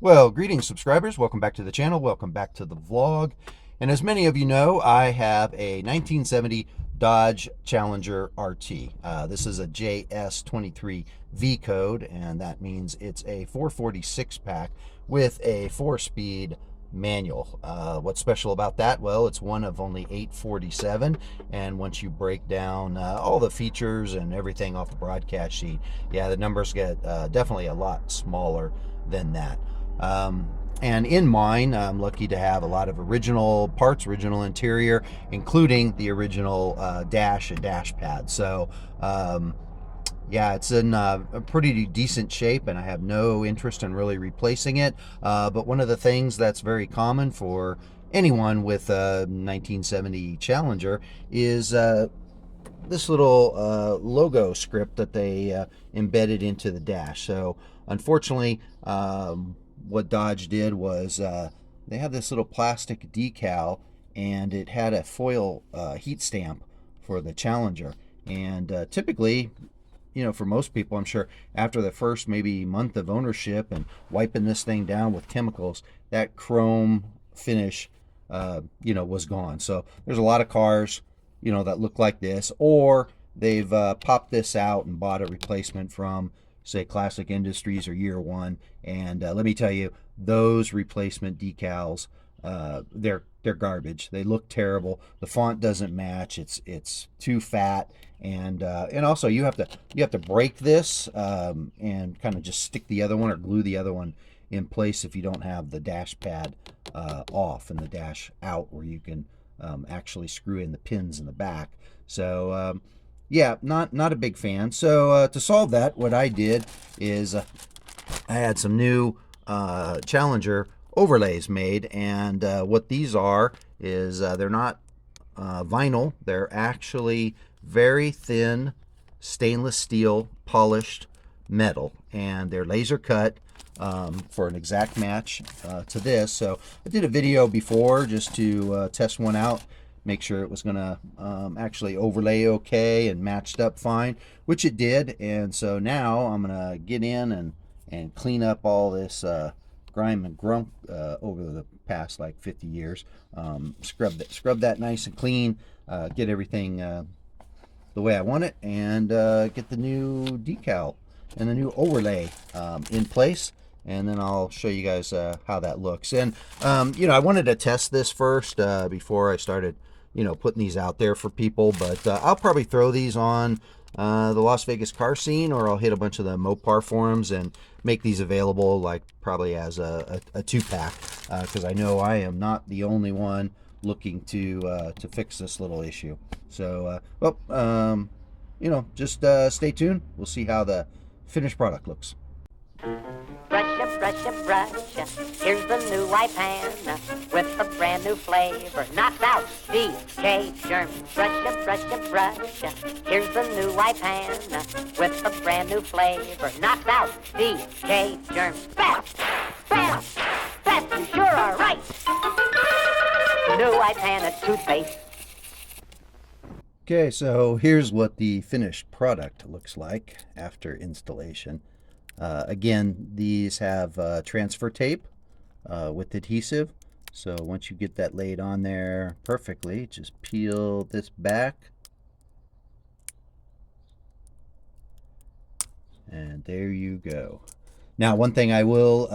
Well, greetings, subscribers. Welcome back to the channel. Welcome back to the vlog. And as many of you know, I have a 1970 Dodge Challenger RT. This is a JS23 V code, and that means it's a 446 pack with a 4-speed manual. What's special about that? Well, it's one of only 847, and once you break down all the features and everything off the broadcast sheet, yeah, the numbers get definitely a lot smaller than that. And in mine, I'm lucky to have a lot of original parts, original interior, including the original dash and dash pad. So, yeah, it's in a pretty decent shape, and I have no interest in really replacing it. But one of the things that's very common for anyone with a 1970 Challenger is this little logo script that they embedded into the dash. So, unfortunately, what Dodge did was they have this little plastic decal, and it had a foil heat stamp for the Challenger. And typically, you know, for most people, I'm sure after the first maybe month of ownership and wiping this thing down with chemicals, that chrome finish, you know, was gone. So there's a lot of cars, you know, that look like this, or they've popped this out and bought a replacement from, say, Classic Industries or Year One. And let me tell you, those replacement decals, they're garbage. They look terrible. The font doesn't match. It's too fat, and also you have to break this and kind of just stick the other one or glue the other one in place if you don't have the dash pad off and the dash out, where you can actually screw in the pins in the back. So yeah, not a big fan. So to solve that, what I did is I had some new Challenger overlays made, and what these are is they're not vinyl. They're actually very thin stainless steel polished metal, and they're laser cut for an exact match to this. So I did a video before just to test one out, make sure it was gonna actually overlay okay and matched up fine, which it did. And so now I'm gonna get in and clean up all this grime and grump over the past like 50 years. Scrub that nice and clean, get everything the way I want it, and get the new decal and the new overlay in place. And then I'll show you guys how that looks. And you know, I wanted to test this first before I started, you know, putting these out there for people. But I'll probably throw these on the Las Vegas car scene, or I'll hit a bunch of the Mopar forums and make these available, like probably as a 2-pack, because I know I am not the only one looking to fix this little issue. So well, you know, just stay tuned. We'll see how the finished product looks. Brush. Here's the new Ipan with a brand new flavor. Knocks out DK germs. Brush. Here's the new Ipan with a brand new flavor. Knocks out DK germs. Fast, you sure are right. New Ipan toothpaste. Okay, so here's what the finished product looks like after installation. Again, these have transfer tape with adhesive. So once you get that laid on there perfectly, just peel this back. And there you go. Now, one thing I will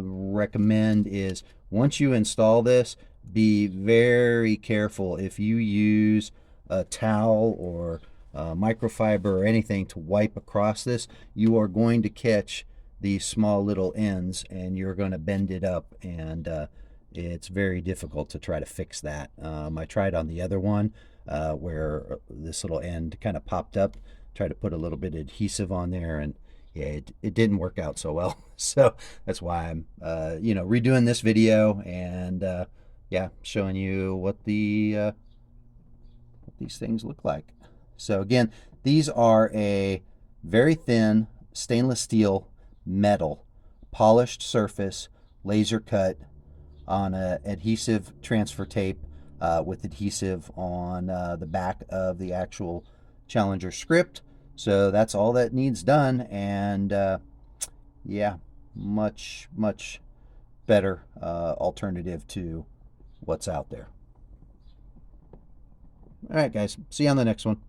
recommend is once you install this, be very careful if you use a towel or microfiber or anything to wipe across this. You are going to catch these small little ends, and you're going to bend it up, and it's very difficult to try to fix that. I tried on the other one where this little end kind of popped up, tried to put a little bit of adhesive on there, and yeah, it didn't work out so well. So that's why I'm you know, redoing this video, and yeah, showing you what these things look like. So again, these are a very thin stainless steel metal polished surface, laser cut on a adhesive transfer tape with adhesive on the back of the actual Challenger script. So that's all that needs done, and yeah, much better alternative to what's out there. All right, guys. See you on the next one.